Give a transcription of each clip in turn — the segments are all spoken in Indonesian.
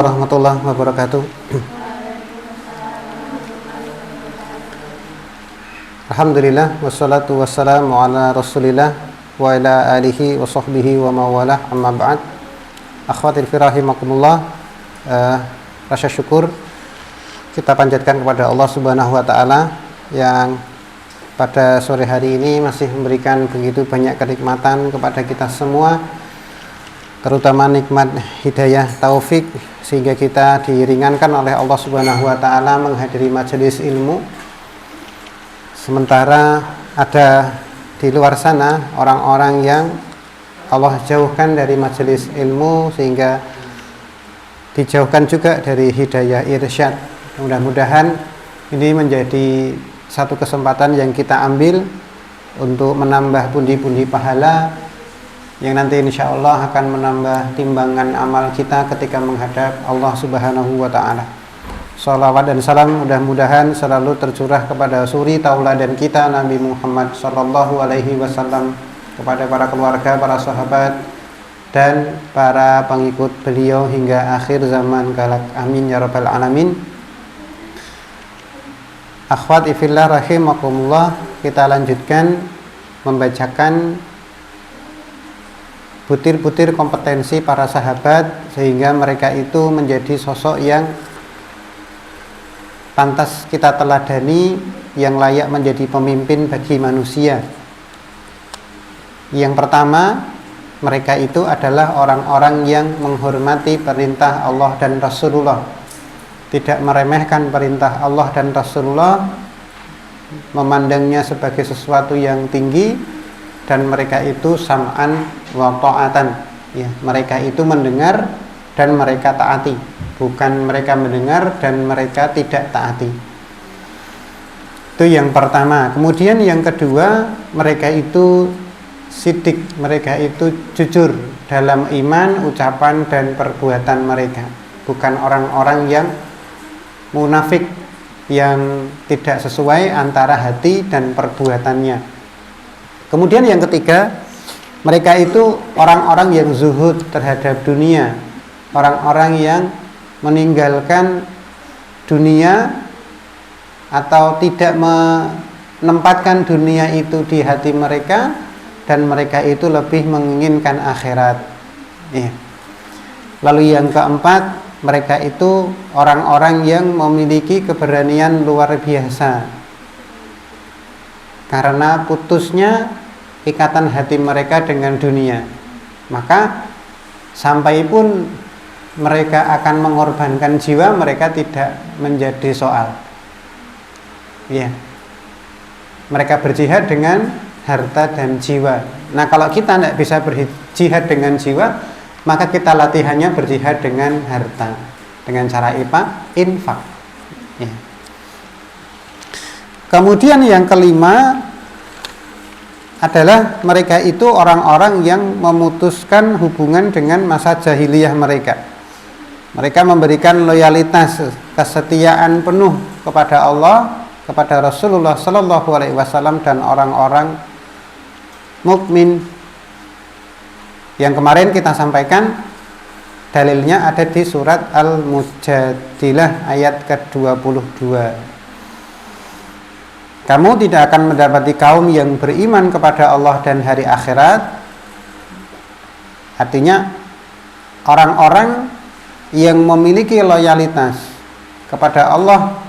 Warahmatullahi wabarakatuh. Alhamdulillah wassalatu wassalamu ala Rasulillah wa ala alihi wa sahbihi wa mawalah, amma ba'd. Akhwatil firahimakumullah, rasa syukur kita panjatkan kepada Allah Subhanahu wa taala yang pada sore hari ini masih memberikan begitu banyak kenikmatan kepada kita semua, terutama nikmat hidayah taufik, sehingga kita diringankan oleh Allah Subhanahu wa taala menghadiri majelis ilmu. Sementara ada di luar sana orang-orang yang Allah jauhkan dari majelis ilmu, sehingga dijauhkan juga dari hidayah irsyad. Mudah-mudahan ini menjadi satu kesempatan yang kita ambil untuk menambah pundi-pundi pahala yang nanti insya Allah akan menambah timbangan amal kita ketika menghadap Allah Subhanahu wa ta'ala. Salawat dan salam mudah-mudahan selalu tercurah kepada suri tauladan kita Nabi Muhammad sallallahu alaihi wasallam, kepada para keluarga, para sahabat dan para pengikut beliau hingga akhir zaman kelak. Amin ya rabbal alamin. Akhwati fillah rahimakumullah, kita lanjutkan membacakan butir-butir kompetensi para sahabat sehingga mereka itu menjadi sosok yang pantas kita teladani, yang layak menjadi pemimpin bagi manusia. Yang pertama, mereka itu adalah orang-orang yang menghormati perintah Allah dan Rasulullah, tidak meremehkan perintah Allah dan Rasulullah, memandangnya sebagai sesuatu yang tinggi, dan mereka itu sam'an wa ta'atan, ya, mereka itu mendengar dan mereka taati, bukan mereka mendengar dan mereka tidak taati. Itu yang pertama. Kemudian yang kedua, mereka itu sidik, mereka itu jujur dalam iman, ucapan dan perbuatan mereka, bukan orang-orang yang munafik yang tidak sesuai antara hati dan perbuatannya. Kemudian yang ketiga, mereka itu orang-orang yang zuhud terhadap dunia, orang-orang yang meninggalkan dunia atau tidak menempatkan dunia itu di hati mereka, dan mereka itu lebih menginginkan akhirat. Ya. Lalu yang keempat, mereka itu orang-orang yang memiliki keberanian luar biasa karena putusnya ikatan hati mereka dengan dunia, maka sampai pun mereka akan mengorbankan jiwa, mereka tidak menjadi soal. Ya, mereka berjihad dengan harta dan jiwa. Nah, kalau kita tidak bisa berjihad dengan jiwa, maka kita latihannya berjihad dengan harta, dengan cara infak. Ya. Kemudian yang kelima adalah mereka itu orang-orang yang memutuskan hubungan dengan masa jahiliyah mereka. Mereka memberikan loyalitas, kesetiaan penuh kepada Allah, kepada Rasulullah Sallallahu Alaihi Wasallam dan orang-orang mukmin. Yang kemarin kita sampaikan dalilnya ada di surat Al-Mujadilah ayat ke-22. Kamu tidak akan mendapati kaum yang beriman kepada Allah dan hari akhirat. Artinya orang-orang yang memiliki loyalitas kepada Allah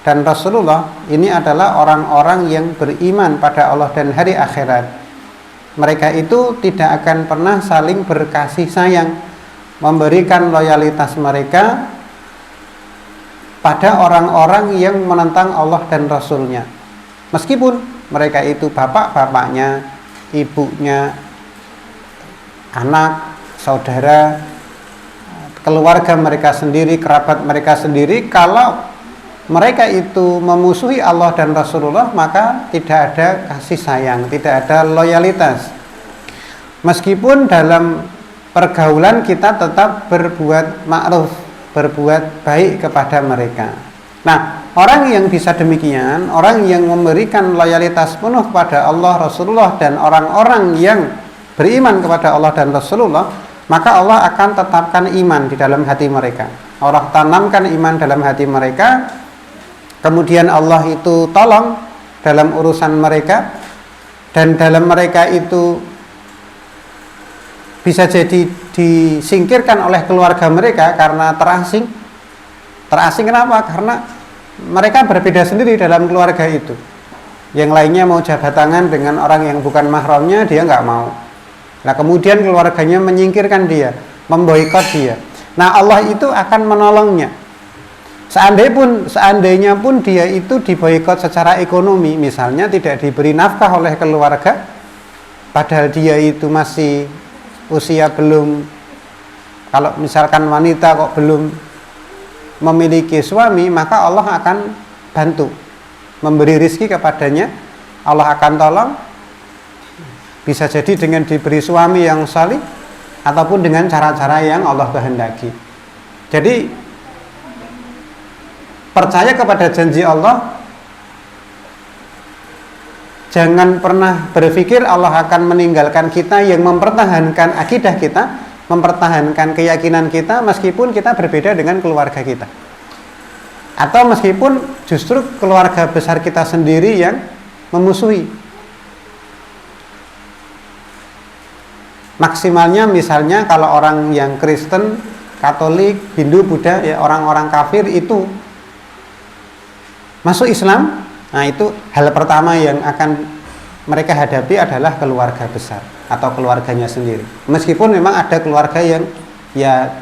dan Rasulullah ini adalah orang-orang yang beriman pada Allah dan hari akhirat. Mereka itu tidak akan pernah saling berkasih sayang, memberikan loyalitas mereka pada orang-orang yang menentang Allah dan Rasulnya. Meskipun mereka itu bapak-bapaknya, ibunya, anak, saudara, keluarga mereka sendiri, kerabat mereka sendiri, kalau mereka itu memusuhi Allah dan Rasulullah, maka tidak ada kasih sayang, tidak ada loyalitas. Meskipun dalam pergaulan kita tetap berbuat ma'ruf, berbuat baik kepada mereka. Nah, orang yang bisa demikian, orang yang memberikan loyalitas penuh kepada Allah, Rasulullah, dan orang-orang yang beriman kepada Allah dan Rasulullah, maka Allah akan tetapkan iman di dalam hati mereka. Allah tanamkan iman dalam hati mereka, kemudian Allah itu tolong dalam urusan mereka, dan dalam mereka itu bisa jadi disingkirkan oleh keluarga mereka karena terasing. Terasing kenapa? Karena mereka berbeda sendiri dalam keluarga itu. Yang lainnya mau jabat tangan dengan orang yang bukan mahramnya, dia nggak mau. Nah kemudian keluarganya menyingkirkan dia, memboikot dia. Nah Allah itu akan menolongnya. Seandainya pun dia itu diboikot secara ekonomi, misalnya tidak diberi nafkah oleh keluarga, padahal dia itu masih usia belum, kalau misalkan wanita kok belum memiliki suami, maka Allah akan bantu memberi rizki kepadanya. Allah akan tolong, bisa jadi dengan diberi suami yang salih ataupun dengan cara-cara yang Allah kehendaki. Jadi percaya kepada janji Allah, jangan pernah berpikir Allah akan meninggalkan kita yang mempertahankan akidah kita, mempertahankan keyakinan kita meskipun kita berbeda dengan keluarga kita, atau meskipun justru keluarga besar kita sendiri yang memusuhi. Maksimalnya misalnya kalau orang yang Kristen, Katolik, Hindu, Buddha, ya orang-orang kafir itu masuk Islam, nah itu hal pertama yang akan mereka hadapi adalah keluarga besar atau keluarganya sendiri. Meskipun memang ada keluarga yang ya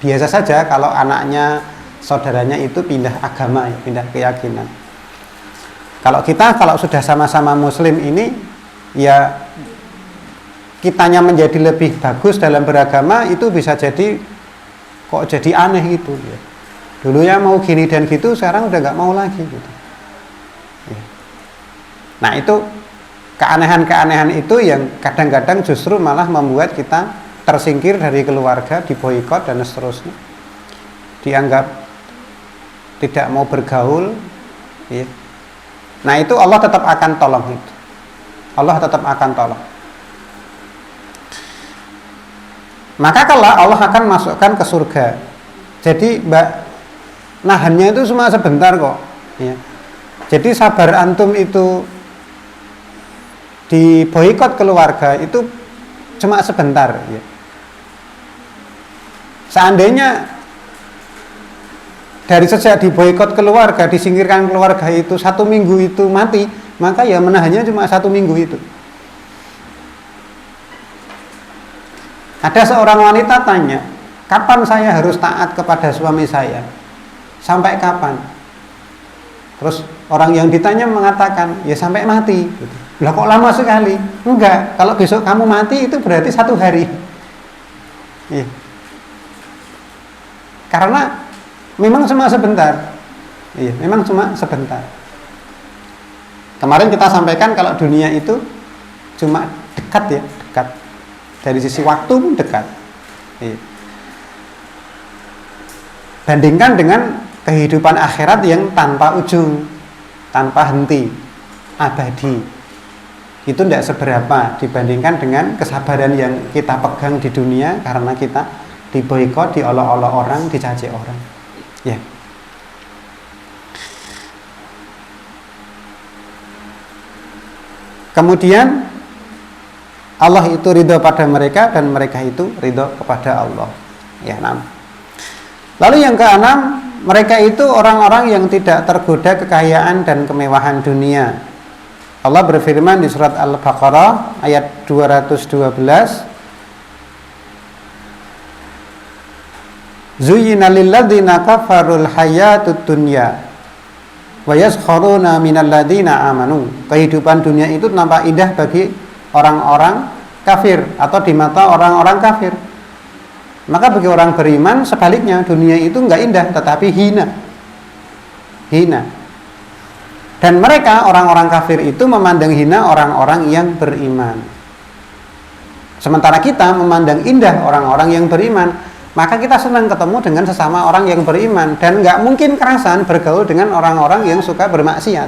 biasa saja kalau anaknya, saudaranya itu pindah agama, ya, pindah keyakinan. Kalau sudah sama-sama muslim ini, ya kitanya menjadi lebih bagus dalam beragama, itu bisa jadi kok jadi aneh gitu ya. Dulunya mau gini dan gitu, sekarang udah nggak mau lagi gitu. Nah itu keanehan-keanehan itu yang kadang-kadang justru malah membuat kita tersingkir dari keluarga, diboikot dan seterusnya, dianggap tidak mau bergaul ya. Nah itu Allah tetap akan tolong itu. Allah tetap akan tolong. Maka kalau Allah akan masukkan ke surga. Jadi nahannya itu cuma sebentar kok ya. Jadi sabar antum itu diboikot keluarga itu cuma sebentar ya. Seandainya dari sejak diboikot keluarga, disingkirkan keluarga itu 1 minggu itu mati, maka ya menahannya cuma 1 minggu itu. Ada seorang wanita tanya, kapan saya harus taat kepada suami saya? Sampai kapan? Terus orang yang ditanya mengatakan, ya sampai mati gitu. Lah kok lama sekali? Enggak, kalau besok kamu mati itu berarti 1 hari ya. Karena memang cuma sebentar iya, memang cuma sebentar. Kemarin kita sampaikan kalau dunia itu cuma dekat ya, dekat. Dari sisi waktu pun dekat iya. Bandingkan dengan kehidupan akhirat yang tanpa ujung, tanpa henti, abadi, itu tidak seberapa dibandingkan dengan kesabaran yang kita pegang di dunia karena kita diboikot, diolok-olok orang, dicaci orang ya. Kemudian Allah itu ridho pada mereka dan mereka itu ridho kepada Allah ya. Lalu yang keenam, mereka itu orang-orang yang tidak tergoda kekayaan dan kemewahan dunia. Allah berfirman di surat Al-Baqarah ayat 212, Zuyyina lilladzina kafarul hayatud dunya wa yaskharuna minal ladzina amanu. Kehidupan dunia itu nampak indah bagi orang-orang kafir atau di mata orang-orang kafir. Maka bagi orang beriman sebaliknya, dunia itu enggak indah tetapi hina. Dan mereka orang-orang kafir itu memandang hina orang-orang yang beriman. Sementara kita memandang indah orang-orang yang beriman. Maka kita senang ketemu dengan sesama orang yang beriman, dan nggak mungkin kerasan bergaul dengan orang-orang yang suka bermaksiat.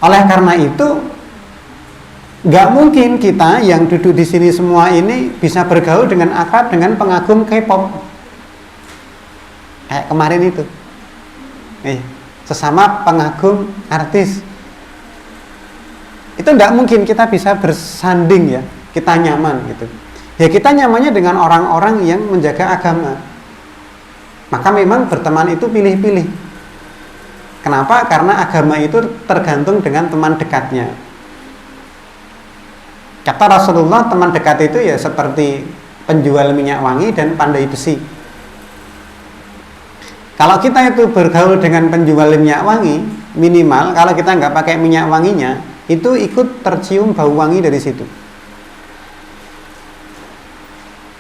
Oleh karena itu Nggak mungkin kita yang duduk di sini semua ini bisa bergaul dengan akrab dengan pengagum K-pop. Kayak kemarin itu. Sesama pengagum artis. Itu nggak mungkin kita bisa bersanding ya, kita nyaman gitu. Ya kita nyamannya dengan orang-orang yang menjaga agama. Maka memang berteman itu pilih-pilih. Kenapa? Karena agama itu tergantung dengan teman dekatnya. Kata Rasulullah, teman dekat itu ya seperti penjual minyak wangi dan pandai besi. Kalau kita itu bergaul dengan penjual minyak wangi, minimal kalau kita nggak pakai minyak wanginya, itu ikut tercium bau wangi dari situ.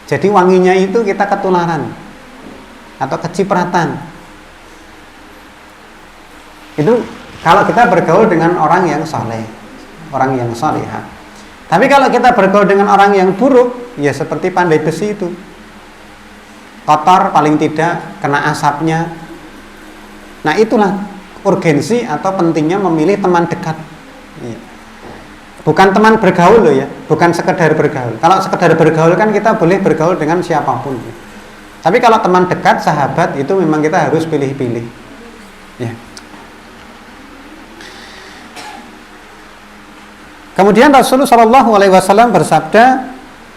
Jadi wanginya itu kita ketularan atau kecipratan. Itu kalau kita bergaul dengan orang yang saleh, orang yang salihah. Tapi kalau kita bergaul dengan orang yang buruk, ya seperti pandai besi itu. Kotor paling tidak, kena asapnya. Nah itulah urgensi atau pentingnya memilih teman dekat. Bukan teman bergaul loh ya, bukan sekedar bergaul. Kalau sekedar bergaul kan kita boleh bergaul dengan siapapun. Tapi kalau teman dekat, sahabat itu memang kita harus pilih-pilih. Ya. Kemudian Rasulullah SAW bersabda,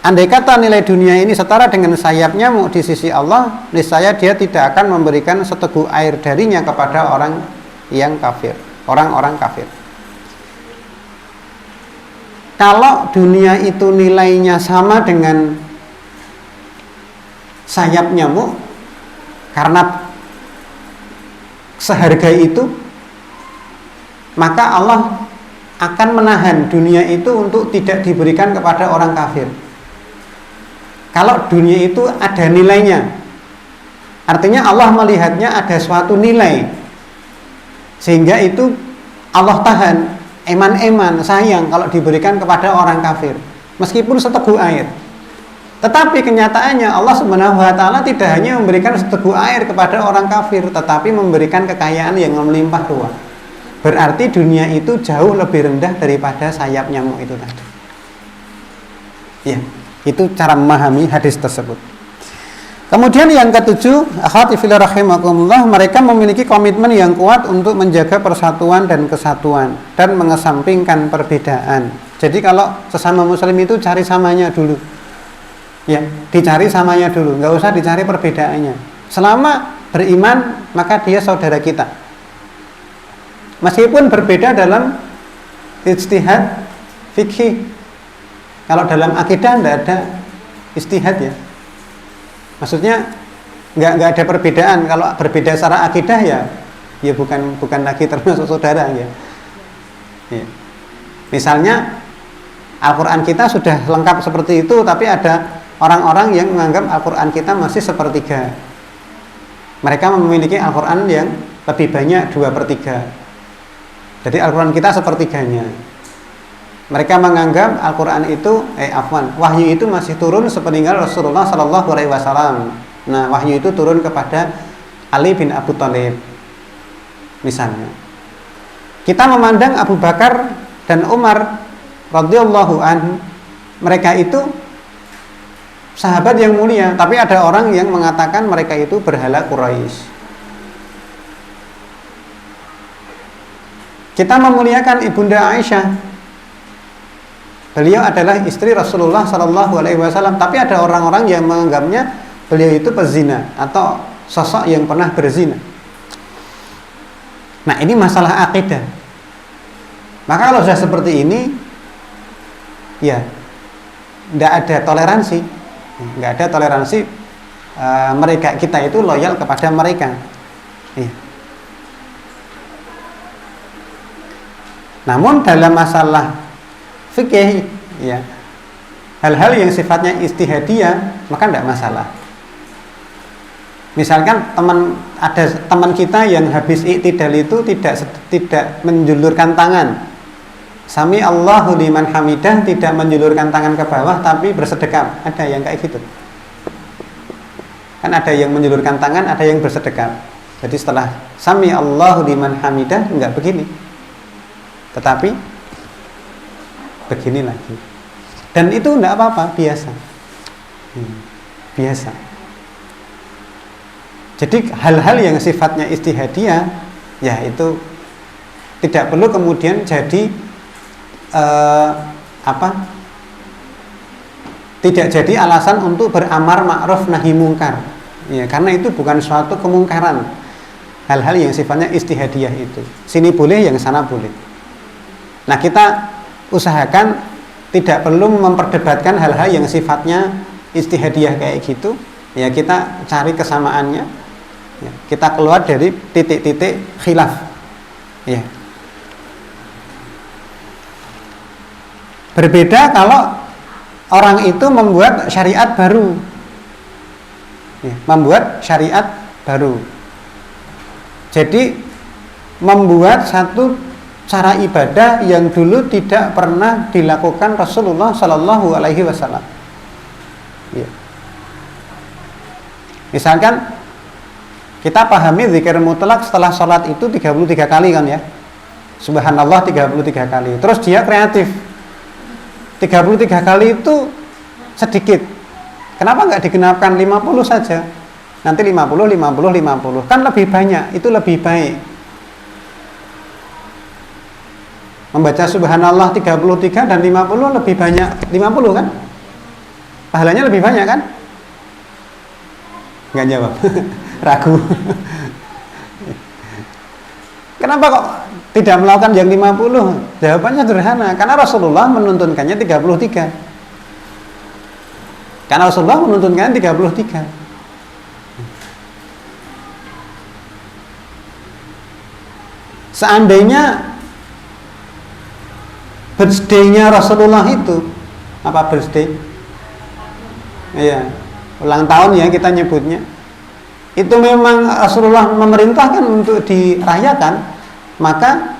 andai kata nilai dunia ini setara dengan sayap nyamuk di sisi Allah, niscaya dia tidak akan memberikan seteguk air darinya kepada orang yang kafir, orang-orang kafir. Kalau dunia itu nilainya sama dengan sayap nyamuk, karena seharga itu, maka Allah akan menahan dunia itu untuk tidak diberikan kepada orang kafir. Kalau dunia itu ada nilainya, artinya Allah melihatnya ada suatu nilai, sehingga itu Allah tahan, eman-eman, sayang kalau diberikan kepada orang kafir, meskipun seteguk air. Tetapi kenyataannya Allah Subhanahu wa Ta'ala tidak hanya memberikan seteguk air kepada orang kafir, tetapi memberikan kekayaan yang melimpah ruah. Berarti dunia itu jauh lebih rendah daripada sayap nyamuk itu tadi. Ya, itu cara memahami hadis tersebut. Kemudian yang ketujuh, akhwati fillah rahimakumullah, mereka memiliki komitmen yang kuat untuk menjaga persatuan dan kesatuan dan mengesampingkan perbedaan. Jadi kalau sesama muslim itu cari samanya dulu. Ya, dicari samanya dulu, nggak usah dicari perbedaannya. Selama beriman, maka dia saudara kita. Meskipun berbeda dalam ijtihad fikih. Kalau dalam akidah tidak ada ijtihad ya. Maksudnya nggak ada perbedaan. Kalau berbeda secara akidah ya bukan lagi termasuk saudara ya. Misalnya Al-Quran kita sudah lengkap seperti itu, tapi ada orang-orang yang menganggap Al-Quran kita masih sepertiga. Mereka memiliki Al-Quran yang lebih banyak 2/3. Jadi Al-Quran kita sepertiganya. Mereka menganggap Al-Quran itu wahyu itu masih turun sepeninggal Rasulullah SAW. Nah, wahyu itu turun kepada Ali bin Abi Thalib misalnya. Kita memandang Abu Bakar dan Umar radhiyallahu anhu, mereka itu sahabat yang mulia, tapi ada orang yang mengatakan mereka itu berhala Quraisy. Kita memuliakan Ibunda Aisyah. Beliau adalah istri Rasulullah SAW, tapi ada orang-orang yang menganggapnya beliau itu pezina atau sosok yang pernah berzina. Nah, ini masalah akidah. Maka kalau sudah seperti ini, ya, tidak ada toleransi, mereka kita itu loyal kepada mereka. Ya. Namun dalam masalah fikih, ya, hal-hal yang sifatnya ijtihadiyah, maka tidak masalah. Misalkan ada teman kita yang habis iktidal itu tidak menjulurkan tangan. Sami Allahu liman hamidah, tidak menjulurkan tangan ke bawah tapi bersedekap. Ada yang kayak gitu. Kan ada yang menjulurkan tangan, ada yang bersedekap. Jadi setelah Sami Allahu liman hamidah enggak begini. Tetapi begini lagi. Dan itu enggak apa-apa, biasa. Biasa. Jadi hal-hal yang sifatnya ijtihadiyah, ya itu tidak perlu kemudian jadi tidak jadi alasan untuk beramar ma'ruf nahi mungkar. Ya, karena itu bukan suatu kemungkaran. Hal-hal yang sifatnya ijtihadiyah itu. Sini boleh, yang sana boleh. Nah, kita usahakan tidak perlu memperdebatkan hal-hal yang sifatnya ijtihadiyah kayak gitu. Ya, kita cari kesamaannya. Ya, kita keluar dari titik-titik khilaf. Ya. Berbeda kalau orang itu membuat syariat baru. Ya, membuat syariat baru. Jadi membuat satu cara ibadah yang dulu tidak pernah dilakukan Rasulullah Shallallahu Alaihi Wasallam. Ya. Misalkan kita pahami zikir mutlak setelah sholat itu 33 kali kan ya. Subhanallah 33 kali. Terus dia kreatif. 33 kali itu sedikit. Kenapa nggak digenapkan 50 saja? Nanti 50, 50, 50. Kan lebih banyak, itu lebih baik. Membaca subhanallah 33 dan 50 lebih banyak. 50 kan? Pahalanya lebih banyak kan? Nggak jawab. Ragu. Kenapa kok tidak melakukan yang 50? Jawabannya sederhana, karena Rasulullah menuntunkannya 33. Karena Rasulullah menuntunkannya 33. Seandainya birthday-nya Rasulullah itu, apa birthday? Iya, ulang tahun ya kita nyebutnya. Itu memang Rasulullah memerintahkan untuk dirayakan, maka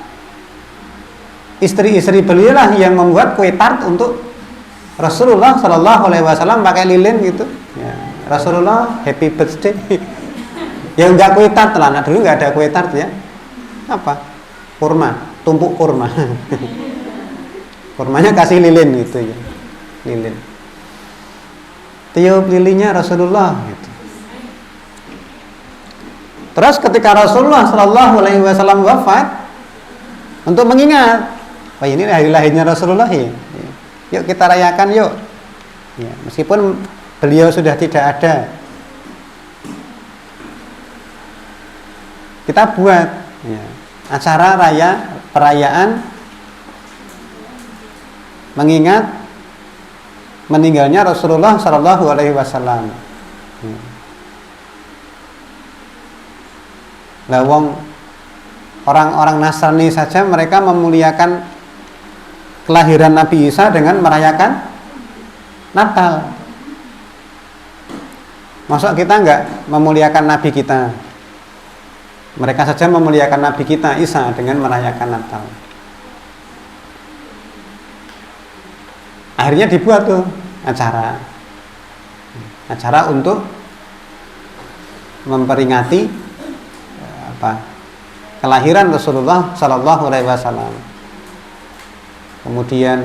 istri-istri beliau yang membuat kue tart untuk Rasulullah Shallallahu Alaihi Wasallam pakai lilin gitu. Ya, Rasulullah happy birthday. Ya enggak kue tart lah, nah dulu enggak ada kue tart ya. Apa? Kurma, tumpuk kurma. Kurmanya kasih lilin gitu ya. Lilin. Tiup lilinnya Rasulullah gitu. Terus ketika Rasulullah Shallallahu Alaihi Wasallam wafat, untuk mengingat, oh ini hari lahirnya Rasulullah ya. Yuk kita rayakan yuk. Ya, meskipun beliau sudah tidak ada, kita buat ya, acara perayaan mengingat meninggalnya Rasulullah Shallallahu Alaihi Wasallam. Lawang orang-orang Nasrani saja mereka memuliakan kelahiran Nabi Isa dengan merayakan Natal. Masa kita enggak memuliakan Nabi kita? Mereka saja memuliakan Nabi kita Isa dengan merayakan Natal. Akhirnya dibuat tuh acara untuk memperingati kelahiran Rasulullah Shallallahu Alaihi Wasallam. Kemudian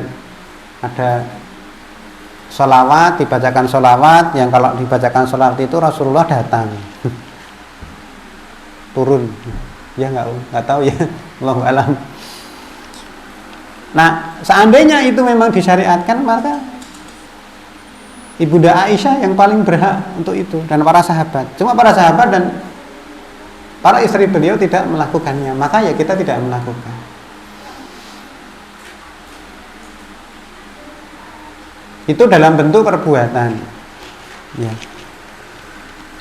ada sholawat, dibacakan sholawat, yang kalau dibacakan sholawat itu Rasulullah datang. Turun. Ya nggak tahu ya. Allahu a'lam. Nah, seandainya itu memang disyariatkan, maka Ibunda Aisyah yang paling berhak untuk itu, dan para sahabat. Cuma para sahabat dan para istri beliau tidak melakukannya, maka ya kita tidak melakukan. Itu dalam bentuk perbuatan. Ya.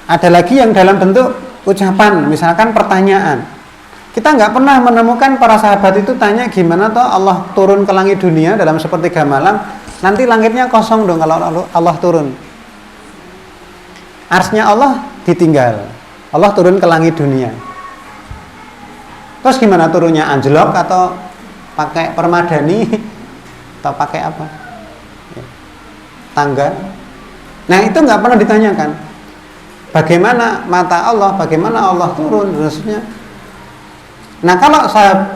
Ada lagi yang dalam bentuk ucapan, misalkan pertanyaan. Kita nggak pernah menemukan para sahabat itu tanya gimana toh Allah turun ke langit dunia dalam sepertiga malam, nanti langitnya kosong dong kalau Allah turun. Arsnya Allah ditinggal. Allah turun ke langit dunia. Terus gimana turunnya? Anjlok atau pakai permadani atau pakai apa? Tangga. Nah itu nggak pernah ditanyakan. Bagaimana mata Allah? Bagaimana Allah turun? Maksudnya Nah, kalau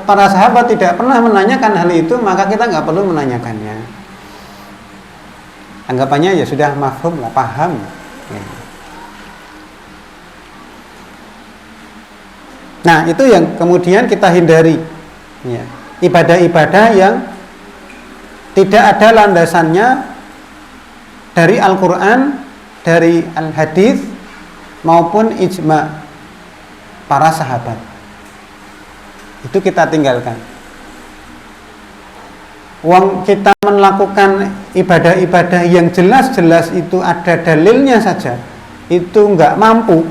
para sahabat tidak pernah menanyakan hal itu, maka kita nggak perlu menanyakannya. Anggapannya ya sudah mafhum lah, paham. Ya. Nah, itu yang kemudian kita hindari. Ya. Ibadah-ibadah yang tidak ada landasannya dari Al-Quran, dari Al-Hadis, maupun ijma para sahabat. Itu kita tinggalkan. Wong kita melakukan ibadah-ibadah yang jelas-jelas itu ada dalilnya saja, itu nggak mampu.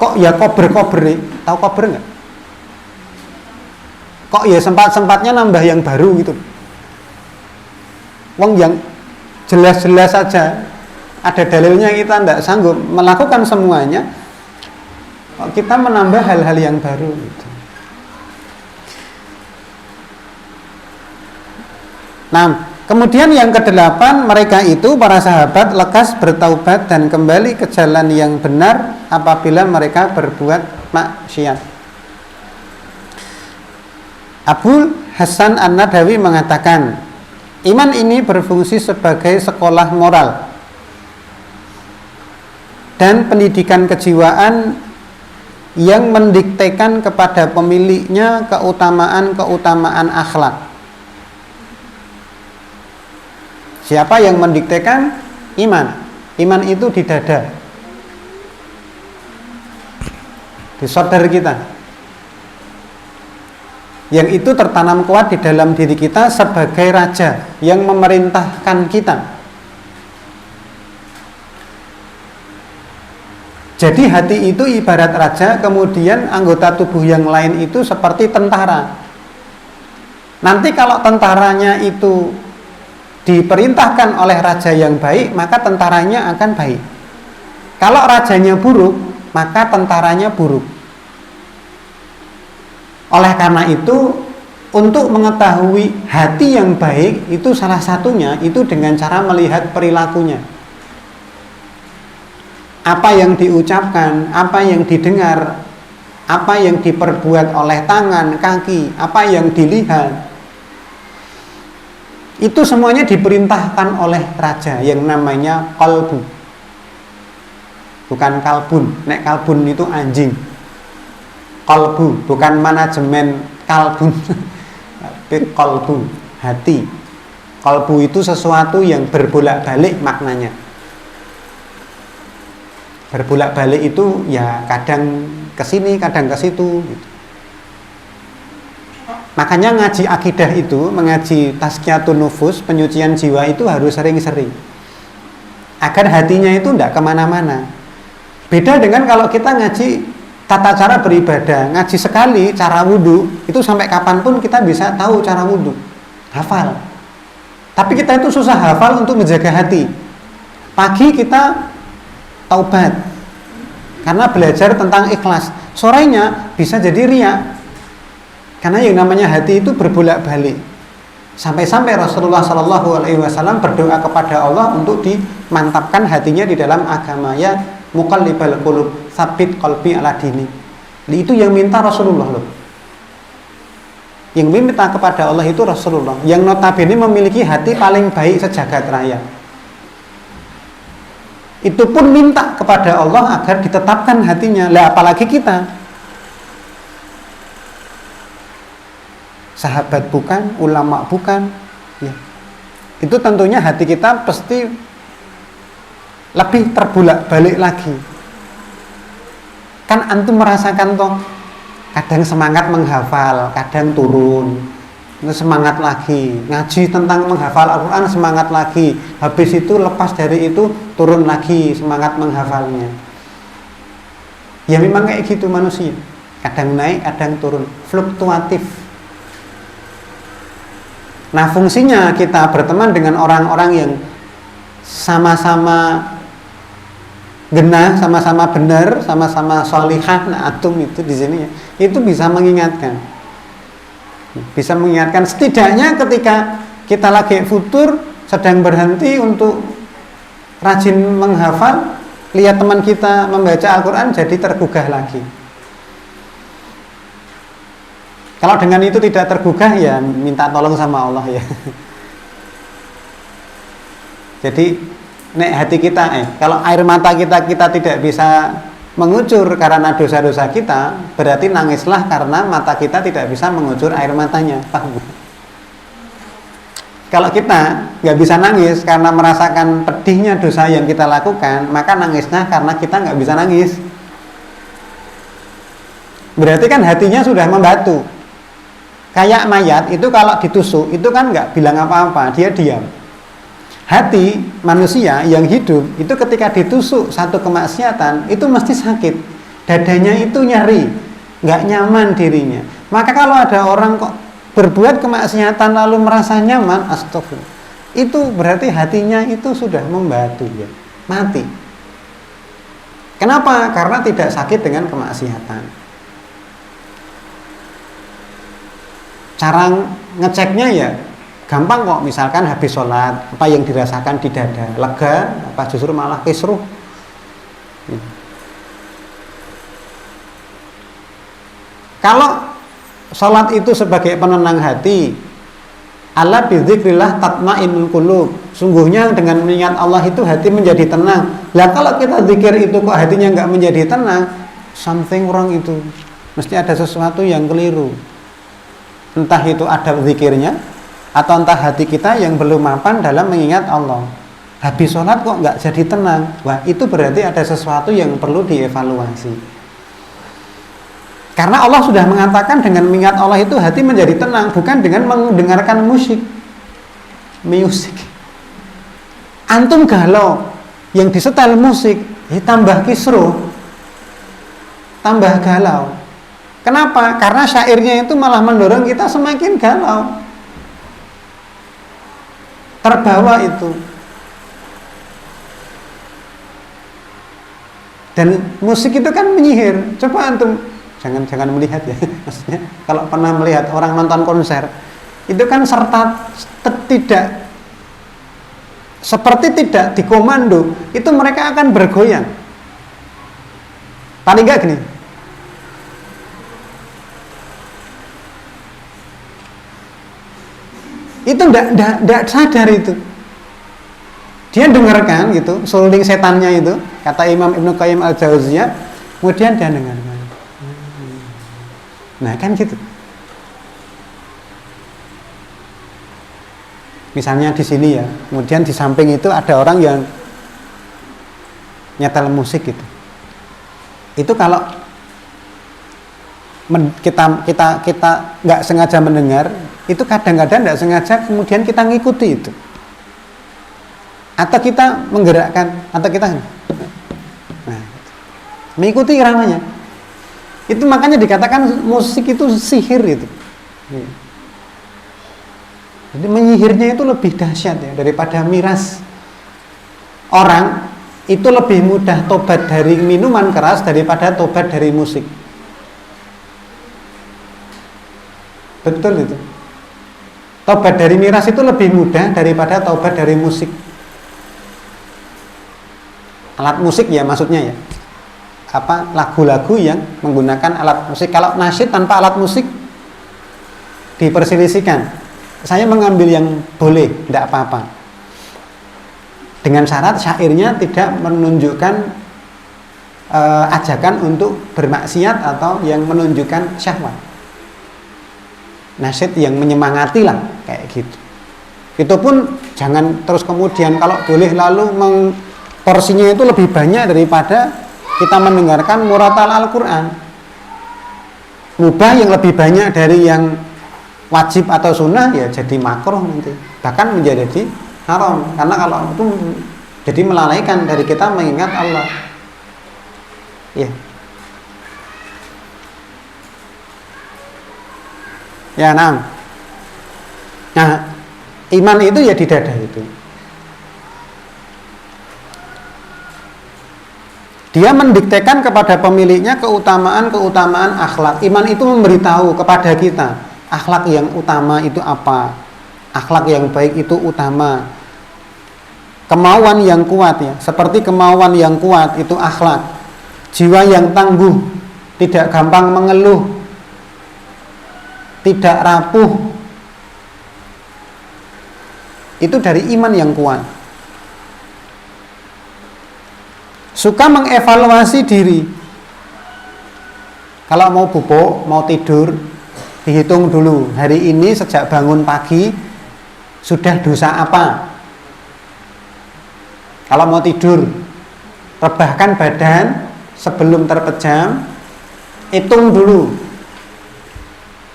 Kok ya kober-koberi? Tahu kober nggak? Kok ya sempat-sempatnya nambah yang baru gitu. Wong yang jelas-jelas saja ada dalilnya, kita tidak sanggup melakukan semuanya, kok kita menambah hal-hal yang baru gitu. Nah, kemudian yang kedelapan, mereka itu para sahabat lekas bertaubat dan kembali ke jalan yang benar apabila mereka berbuat maksiat. Abu Hasan An-Nadawi mengatakan, iman ini berfungsi sebagai sekolah moral dan pendidikan kejiwaan yang mendiktekan kepada pemiliknya keutamaan-keutamaan akhlak. Siapa yang mendiktekan? Iman. Iman itu di dada, di saudara kita, yang itu tertanam kuat di dalam diri kita sebagai raja yang memerintahkan kita. Jadi hati itu ibarat raja, kemudian anggota tubuh yang lain itu seperti tentara. Nanti kalau tentaranya itu diperintahkan oleh raja yang baik, maka tentaranya akan baik. Kalau rajanya buruk, maka tentaranya buruk. Oleh karena itu, untuk mengetahui hati yang baik itu salah satunya itu dengan cara melihat perilakunya. Apa yang diucapkan, apa yang didengar, apa yang diperbuat oleh tangan, kaki, apa yang dilihat, itu semuanya diperintahkan oleh raja yang namanya qalbu. Bukan kalbun. Nek kalbun itu anjing. Qalbu, bukan manajemen kalbun. Tapi qalbu, hati. Qalbu itu sesuatu yang berbolak-balik maknanya. Berbolak-balik itu ya kadang ke sini, kadang ke situ gitu. Makanya ngaji akidah itu, mengaji tazkiyatun nufus, penyucian jiwa itu harus sering-sering, agar hatinya itu tidak kemana-mana. Beda dengan kalau kita ngaji tata cara beribadah, ngaji sekali cara wudhu, itu sampai kapanpun kita bisa tahu cara wudhu, hafal. Tapi kita itu susah hafal untuk menjaga hati. Pagi kita taubat karena belajar tentang ikhlas, sorenya bisa jadi riya. Karena yang namanya hati itu berbolak-balik. Sampai-sampai Rasulullah SAW berdoa kepada Allah untuk dimantapkan hatinya di dalam agama. Ya muqallibal qulub, tsabit qalbi ala dini. Itu yang minta Rasulullah loh. Yang minta kepada Allah itu Rasulullah, yang notabene memiliki hati paling baik sejagat raya. Itu pun minta kepada Allah agar ditetapkan hatinya. Lah apalagi kita. Sahabat bukan, ulama bukan, ya. Itu tentunya hati kita pasti lebih terbolak-balik lagi. Kan antum merasakan toh, kadang semangat menghafal, kadang turun, semangat lagi, ngaji tentang menghafal Al-Quran semangat lagi, habis itu lepas dari itu turun lagi semangat menghafalnya. Ya memang kayak gitu manusia, kadang naik, kadang turun, fluktuatif. Nah, fungsinya kita berteman dengan orang-orang yang sama-sama genah, sama-sama benar, sama-sama sholihah. Nah, antum itu di sini ya, itu bisa mengingatkan. Bisa mengingatkan setidaknya ketika kita lagi futur, sedang berhenti untuk rajin menghafal, lihat teman kita membaca Al-Quran jadi tergugah lagi. Kalau dengan itu tidak tergugah, ya minta tolong sama Allah ya. Jadi nek hati kita, kalau air mata kita tidak bisa mengucur karena dosa-dosa kita, berarti nangislah karena mata kita tidak bisa mengucur air matanya. Paham? Kalau kita nggak bisa nangis karena merasakan pedihnya dosa yang kita lakukan, maka nangislah karena kita nggak bisa nangis. Berarti kan hatinya sudah membatu. Kayak mayat itu kalau ditusuk itu kan nggak bilang apa-apa, dia diam. Hati manusia yang hidup itu ketika ditusuk satu kemaksiatan itu mesti sakit, dadanya itu nyeri, nggak nyaman dirinya. Maka kalau ada orang kok berbuat kemaksiatan lalu merasa nyaman, astagfirullah, itu berarti hatinya itu sudah membatu ya, mati. Kenapa? Karena tidak sakit dengan kemaksiatan. Cara ngeceknya ya gampang kok, misalkan habis sholat apa yang dirasakan di dada, lega apa justru malah kisruh. Kalau sholat itu sebagai penenang hati, ala bidzikrillah tatmainnul qulub, sungguhnya dengan mengingat Allah itu hati menjadi tenang. Lah kalau kita zikir itu kok hatinya nggak menjadi tenang, something wrong itu, mesti ada sesuatu yang keliru. Entah itu ada zikirnya, atau entah hati kita yang belum mapan dalam mengingat Allah. Habis sholat kok nggak jadi tenang, wah itu berarti ada sesuatu yang perlu dievaluasi. Karena Allah sudah mengatakan dengan mengingat Allah itu hati menjadi tenang, bukan dengan mendengarkan musik. Antum galau, yang disetel musik, tambah kisruh, tambah galau. Kenapa? Karena syairnya itu malah mendorong kita semakin galau, terbawa itu. Dan musik itu kan menyihir. Coba antum jangan melihat ya. Maksudnya kalau pernah melihat orang nonton konser, itu kan seperti tidak dikomando, itu mereka akan bergoyang. Paling enggak gini. Itu enggak sadar itu. Dia dengarkan gitu, suling setannya itu, kata Imam Ibnu Qayyim Al-Jauziyah, kemudian dia dengarkan. Nah, kan gitu. Misalnya di sini ya, kemudian di samping itu ada orang yang nyetel musik gitu. Itu kalau kita nggak sengaja mendengar, itu kadang-kadang nggak sengaja kemudian kita ngikuti itu, atau kita menggerakkan, atau kita mengikuti iramanya. Itu makanya dikatakan musik itu sihir itu. Jadi menyihirnya itu lebih dahsyat ya daripada miras. Orang itu lebih mudah tobat dari minuman keras daripada tobat dari musik. Betul itu. Tobat dari miras itu lebih mudah daripada tobat dari musik. Alat musik ya maksudnya ya. Lagu-lagu yang menggunakan alat musik. Kalau nasyid tanpa alat musik diperselisihkan. Saya mengambil yang boleh, tidak apa-apa. Dengan syarat syairnya tidak menunjukkan ajakan untuk bermaksiat atau yang menunjukkan syahwat. Nasyid yang menyemangati lah, kayak gitu. Itu pun jangan terus kemudian kalau boleh lalu porsinya itu lebih banyak daripada kita mendengarkan muratal Al-Quran. Mubah yang lebih banyak dari yang wajib atau sunnah ya jadi makruh nanti. Bahkan menjadi haram. Karena kalau itu jadi melalaikan dari kita mengingat Allah. Ya. Ya, nah, iman itu ya di dada itu. Dia mendiktekan kepada pemiliknya keutamaan akhlak. Iman itu memberitahu kepada kita akhlak yang utama itu apa, akhlak yang baik itu utama. Kemauan yang kuat ya, seperti kemauan yang kuat itu akhlak. Jiwa yang tangguh, tidak gampang mengeluh. tidak rapuh. Itu dari iman yang kuat. Suka mengevaluasi diri. Kalau mau bubuk, mau tidur, dihitung dulu. Hari ini sejak bangun pagi sudah dosa apa? Kalau mau tidur, rebahkan badan sebelum terpejam, hitung dulu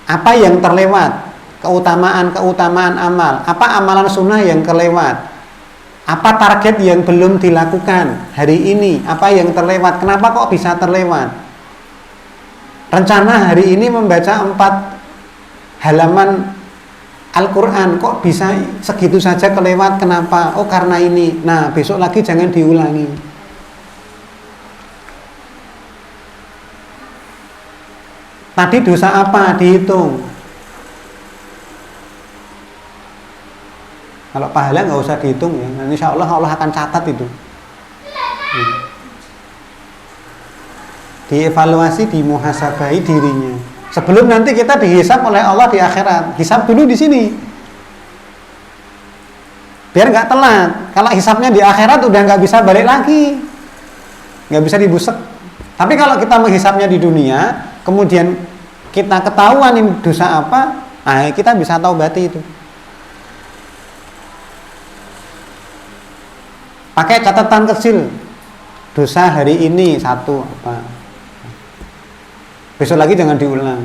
apa yang terlewat. Keutamaan amal, apa amalan sunnah yang kelewat, apa target yang belum dilakukan hari ini, apa yang terlewat, kenapa kok bisa terlewat. Rencana hari ini membaca 4 halaman Al-Quran, kok bisa segitu saja kelewat, kenapa? Oh karena ini. Nah besok lagi jangan diulangi. Tadi dosa apa, dihitung. Kalau pahala nggak usah dihitung ya, nah, insya Allah Allah akan catat itu. Dievaluasi, dimuhasabahi dirinya. Sebelum nanti kita dihisab oleh Allah di akhirat, hisab dulu di sini. Biar nggak telat. Kalau hisabnya di akhirat udah nggak bisa balik lagi, nggak bisa dibusek. Tapi kalau kita menghisabnya di dunia, kemudian kita ketahuan ini dosa apa, nah kita bisa taubati itu. Pakai catatan kecil, dosa hari ini 1 apa, besok lagi jangan diulang.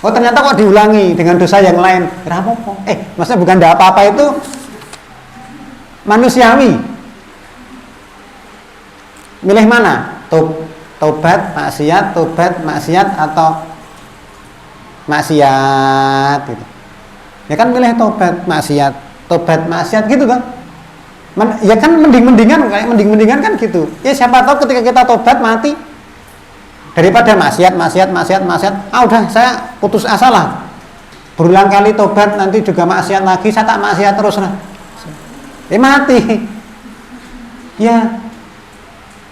Oh ternyata kok diulangi dengan dosa yang lain, apa-apa. Maksudnya bukan ada apa-apa, itu manusiawi. Milih mana? Tobat maksiat atau maksiat gitu. Ya kan milih tobat maksiat gitu kan. Ya kan mendingan kan gitu. Ya siapa tahu ketika kita tobat mati daripada maksiat. Udah saya putus asa lah. Berulang kali tobat nanti juga maksiat lagi, saya tak maksiat terus lah. Mati. Ya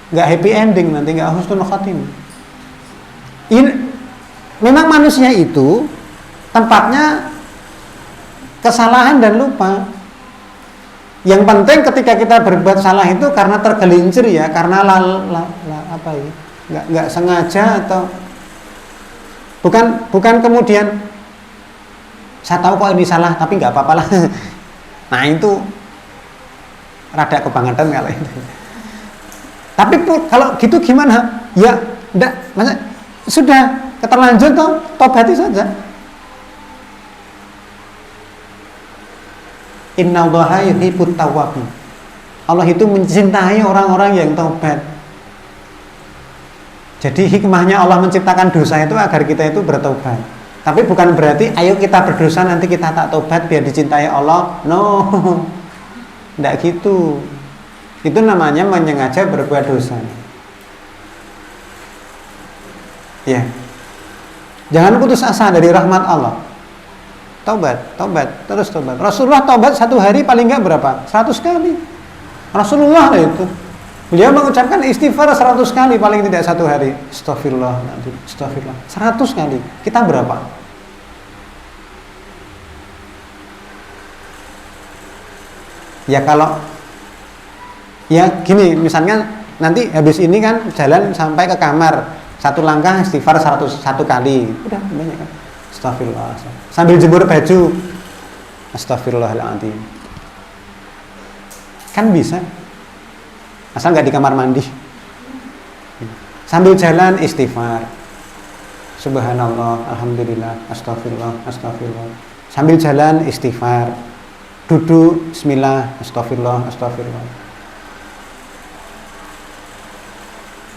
nggak happy ending nanti, nggak husnul khatimah. Ini memang manusia itu tempatnya kesalahan dan lupa. Yang penting ketika kita berbuat salah itu karena tergelincir ya, karena nggak sengaja, atau bukan kemudian saya tahu kok ini salah tapi nggak apa-apa lah. Nah itu rada kebangetan kalau itu. Tapi kalau gitu gimana? Ya enggak, maksudnya sudah keterlanjur toh, tobati saja. Innallaha yuhibbut tawwabin. Allah itu mencintai orang-orang yang taubat. Jadi hikmahnya Allah menciptakan dosa itu agar kita itu bertobat. Tapi bukan berarti ayo kita berdosa nanti kita tak tobat biar dicintai Allah. No. Enggak gitu. Itu namanya menyengaja berbuat dosa. Ya. Jangan putus asa dari rahmat Allah. Taubat, terus taubat. Rasulullah taubat 1 hari paling enggak berapa? 100 kali. Rasulullah lah itu. Beliau mengucapkan istighfar 100 kali paling tidak 1 hari. Astagfirullah, 100 kali. Kita berapa? Ya kalau ya gini, misalnya nanti habis ini kan jalan sampai ke kamar, 1 langkah istighfar 101 kali. Udah banyak kan? Astagfirullah. Sambil jemur baju, astagfirullahaladzim. Kan bisa, asal nggak di kamar mandi. Sambil jalan istighfar, subhanallah, alhamdulillah, astagfirullah. Sambil jalan istighfar, duduk bismillah, astagfirullah.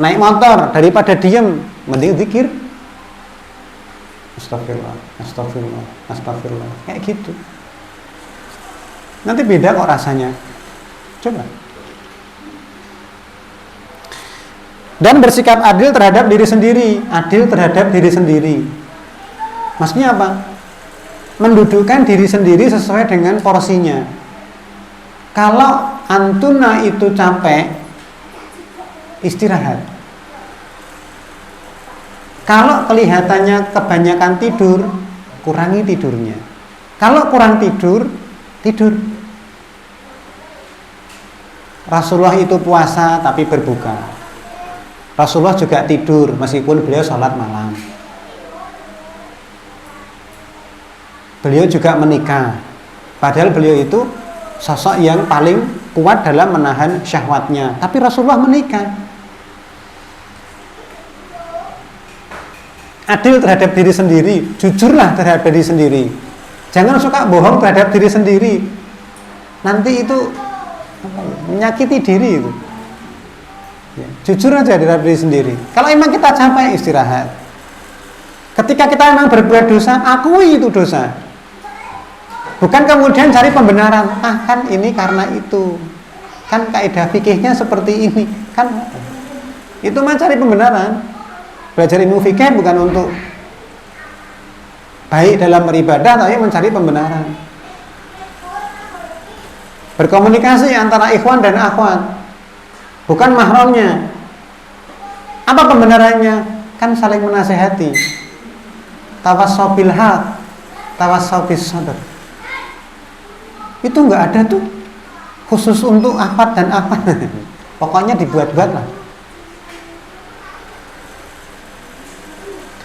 Naik motor daripada diem, mending zikir. Astagfirullah. Kayak gitu. Nanti beda kok rasanya. Coba. Dan bersikap adil terhadap diri sendiri. Maksudnya apa? Mendudukkan diri sendiri sesuai dengan porsinya. Kalau antuna itu capek, istirahat. Kalau kelihatannya kebanyakan tidur, kurangi tidurnya. Kalau kurang tidur. Rasulullah itu puasa tapi berbuka. Rasulullah juga tidur meskipun beliau sholat malam. Beliau juga menikah, padahal beliau itu sosok yang paling kuat dalam menahan syahwatnya. Tapi Rasulullah menikah. Adil terhadap diri sendiri, jujurlah terhadap diri sendiri. Jangan suka bohong terhadap diri sendiri. Nanti itu menyakiti diri itu. Ya, jujur aja terhadap diri sendiri. Kalau emang kita capek, istirahat. Ketika kita emang berbuat dosa, akui itu dosa. Bukan kemudian cari pembenaran. Kan ini karena itu. Kan kaidah fikihnya seperti ini. Kan itu mah cari pembenaran. Belajar ilmu fikih bukan untuk baik dalam beribadah, tapi mencari pembenaran. Berkomunikasi antara ikhwan dan akhwat, bukan mahramnya. Apa pembenarannya? Kan saling menasehati. Tawassau bil haq, tawassau bis sadr. Itu enggak ada tuh khusus untuk akhwat dan akhwat. Pokoknya dibuat-buat lah.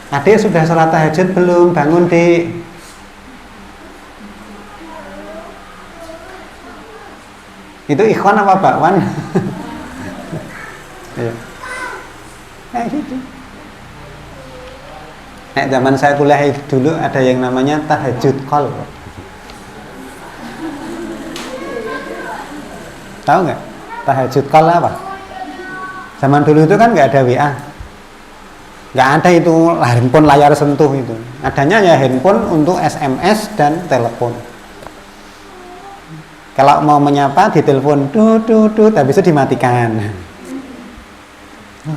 Adik sudah sholat tahajud belum? Bangun, Dik. Itu ikhwan apa bakwan? Ya. Gitu. Zaman saya kuliah dulu ada yang namanya tahajud call. Tahu nggak? Tahajud call apa? Zaman dulu itu kan nggak ada WA, nggak ada itu handphone layar sentuh itu. Adanya ya handphone untuk SMS dan telepon. Kalau mau menyapa di telepon, habis itu dimatikan.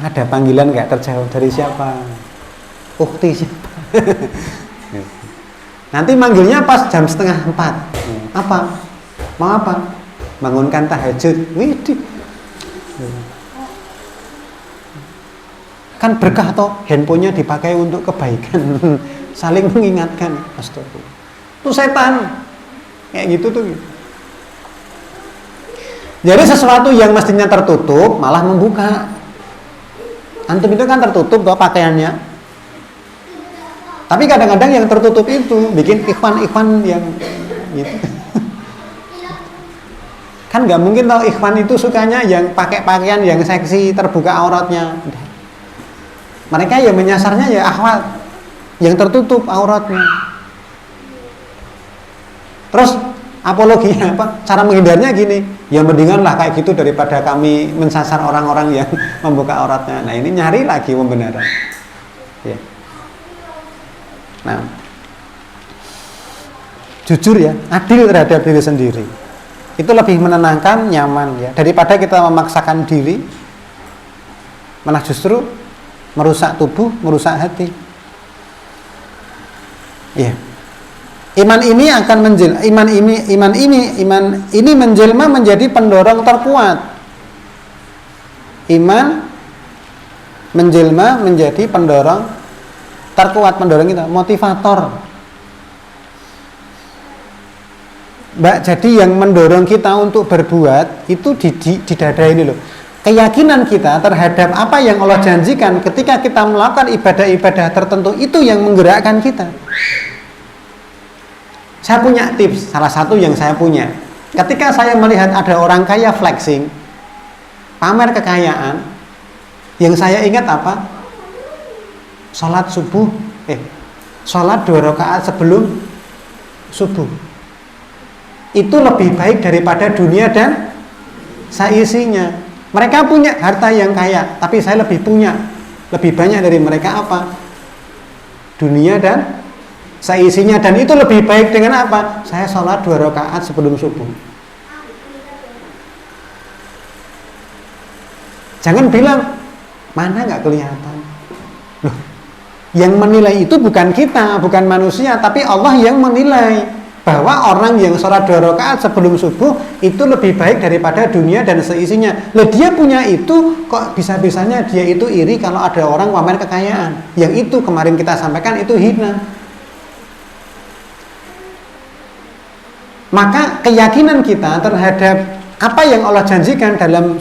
Ada panggilan nggak terjawab dari siapa? Ukti siapa? Nanti manggilnya pas jam 3:30. Apa? Mau apa? Bangunkan tahajud. Widih. Kan berkah toh, handphonenya dipakai untuk kebaikan. Saling mengingatkan. Astagfirullah. Itu setan. Kayak gitu tuh. Jadi sesuatu yang mestinya tertutup malah membuka. Antum itu kan tertutup toh pakaiannya. Tapi kadang-kadang yang tertutup itu bikin ikhwan-ikhwan yang gitu. Kan nggak mungkin tau ikhwan itu sukanya yang pakai pakaian yang seksi, terbuka auratnya. Mereka yang menyasarnya ya akhwat yang tertutup auratnya. Terus apologinya apa? Cara menghindarnya gini, ya mendingan lah kayak gitu daripada kami mensasar orang-orang yang membuka auratnya. Nah ini nyari lagi pembenaran. Ya. Nah, jujur ya, adil terhadap diri sendiri. Itu lebih menenangkan, nyaman ya, daripada kita memaksakan diri, malah justru merusak tubuh, merusak hati. Ya. Iman ini akan iman ini menjelma menjadi pendorong terkuat. Iman menjelma menjadi pendorong terkuat, pendorong kita, motivator. Mbak, jadi yang mendorong kita untuk berbuat itu di dada ini loh. Keyakinan kita terhadap apa yang Allah janjikan ketika kita melakukan ibadah-ibadah tertentu itu yang menggerakkan kita. Saya punya tips, salah satu yang saya punya. Ketika saya melihat ada orang kaya flexing, pamer kekayaan, yang saya ingat apa? Sholat 2 rakaat sebelum subuh. Itu lebih baik daripada dunia dan seisinya. Mereka punya harta yang kaya, tapi saya lebih banyak dari mereka apa? Dunia dan seisinya, dan itu lebih baik dengan apa? Saya sholat 2 rakaat sebelum subuh. Jangan bilang mana nggak kelihatan. Loh, yang menilai itu bukan kita, bukan manusia, tapi Allah yang menilai bahwa orang yang sholat 2 rakaat sebelum subuh itu lebih baik daripada dunia dan seisinya. Lah dia punya itu, kok bisa-bisanya dia itu iri kalau ada orang pamer kekayaan. Yang itu kemarin kita sampaikan itu hina. maka keyakinan kita terhadap apa yang Allah janjikan dalam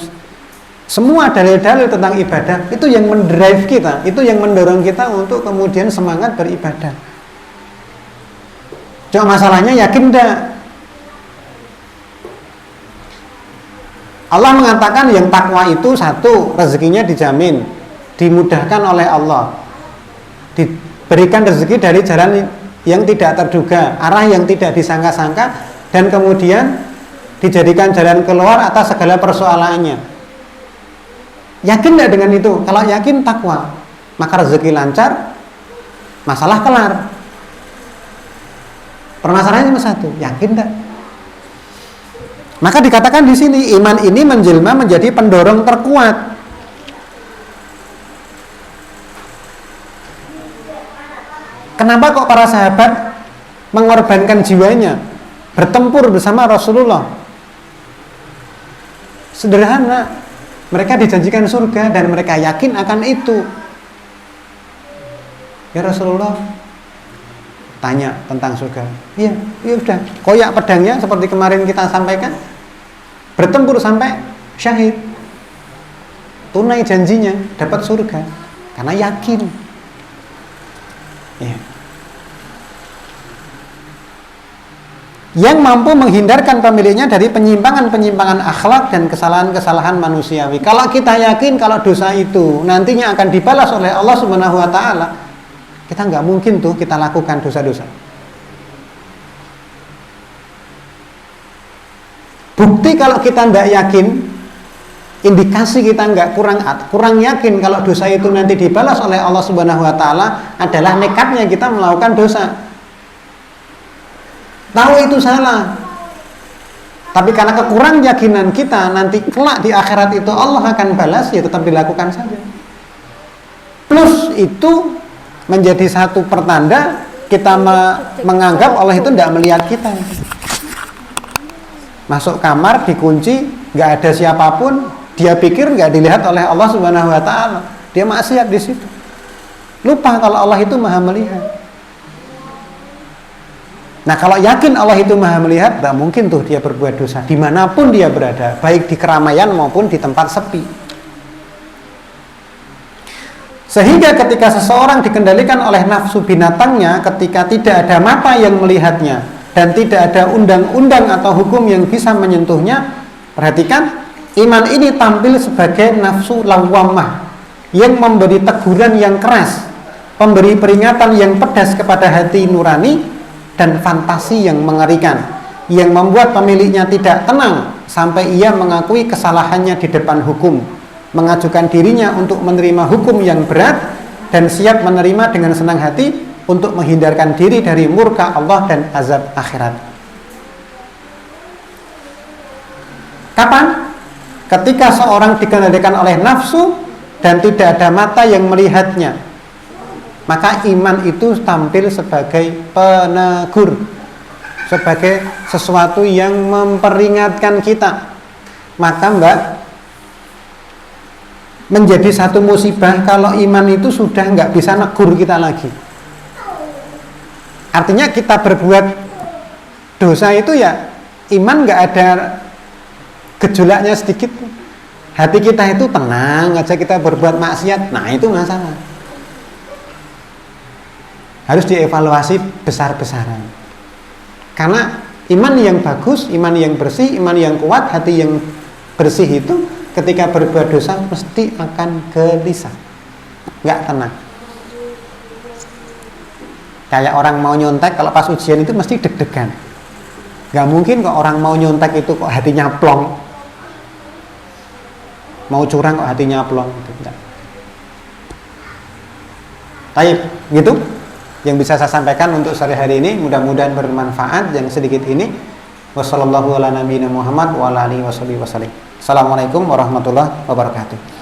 semua dalil-dalil tentang ibadah itu yang mendrive kita, itu yang mendorong kita untuk kemudian semangat beribadah. Cuma masalahnya yakin enggak? Allah mengatakan yang takwa itu satu, rezekinya dijamin, dimudahkan oleh Allah, diberikan rezeki dari jalan yang tidak terduga, arah yang tidak disangka-sangka, dan kemudian dijadikan jalan keluar atas segala persoalannya. Yakin tidak dengan itu? Kalau yakin takwa, maka rezeki lancar, masalah kelar. Permasalahannya cuma satu, yakin tidak? Maka dikatakan di sini iman ini menjelma menjadi pendorong terkuat. Kenapa kok para sahabat mengorbankan jiwanya bertempur bersama Rasulullah? Sederhana, mereka dijanjikan surga dan mereka yakin akan itu. Ya Rasulullah, tanya tentang surga. Iya, ya udah. Koyak pedangnya seperti kemarin kita sampaikan, bertempur sampai syahid. Tunai janjinya, dapat surga karena yakin. Ya. Yang mampu menghindarkan pemiliknya dari penyimpangan-penyimpangan akhlak dan kesalahan-kesalahan manusiawi. Kalau kita yakin kalau dosa itu nantinya akan dibalas oleh Allah Subhanahu wa taala, kita nggak mungkin tuh kita lakukan dosa-dosa. Bukti kalau kita nggak yakin, indikasi kita nggak kurang yakin kalau dosa itu nanti dibalas oleh Allah Subhanahu wa taala adalah nekatnya kita melakukan dosa. Tahu itu salah, tapi karena kekurang yakinan kita nanti kelak di akhirat itu Allah akan balas, ya tetap dilakukan saja. Plus itu menjadi satu pertanda kita menganggap Allah itu tidak melihat kita. Masuk kamar dikunci, nggak ada siapapun, dia pikir nggak dilihat oleh Allah Subhanahu wa taala, dia maksiat di situ. Lupa kalau Allah itu maha melihat. Nah, kalau yakin Allah itu maha melihat, tidak mungkin tuh dia berbuat dosa dimanapun dia berada, baik di keramaian maupun di tempat sepi. Sehingga ketika seseorang dikendalikan oleh nafsu binatangnya, ketika tidak ada mata yang melihatnya dan tidak ada undang-undang atau hukum yang bisa menyentuhnya, perhatikan, iman ini tampil sebagai nafsu lawwamah yang memberi teguran yang keras, memberi peringatan yang pedas kepada hati nurani, dan fantasi yang mengerikan, yang membuat pemiliknya tidak tenang sampai ia mengakui kesalahannya di depan hukum, mengajukan dirinya untuk menerima hukum yang berat, dan siap menerima dengan senang hati untuk menghindarkan diri dari murka Allah dan azab akhirat. Kapan? Ketika seorang dikendalikan oleh nafsu dan tidak ada mata yang melihatnya, maka iman itu tampil sebagai penegur, sebagai sesuatu yang memperingatkan kita. Maka menjadi satu musibah kalau iman itu sudah nggak bisa negur kita lagi. Artinya kita berbuat dosa itu ya iman nggak ada gejolaknya sedikit. Hati kita itu tenang aja, kita berbuat maksiat, nah itu masalah. Harus dievaluasi besar-besaran. Karena iman yang bagus, iman yang bersih, iman yang kuat, hati yang bersih itu ketika berbuat dosa mesti akan gelisah, nggak tenang. Kayak orang mau nyontek kalau pas ujian itu mesti deg-degan. Nggak mungkin kok orang mau nyontek itu kok hatinya plong. Mau curang kok hatinya plong gitu. Enggak. Baik, gitu yang bisa saya sampaikan untuk sore hari ini, mudah-mudahan bermanfaat yang sedikit ini. Wassalamualaikum warahmatullahi wabarakatuh.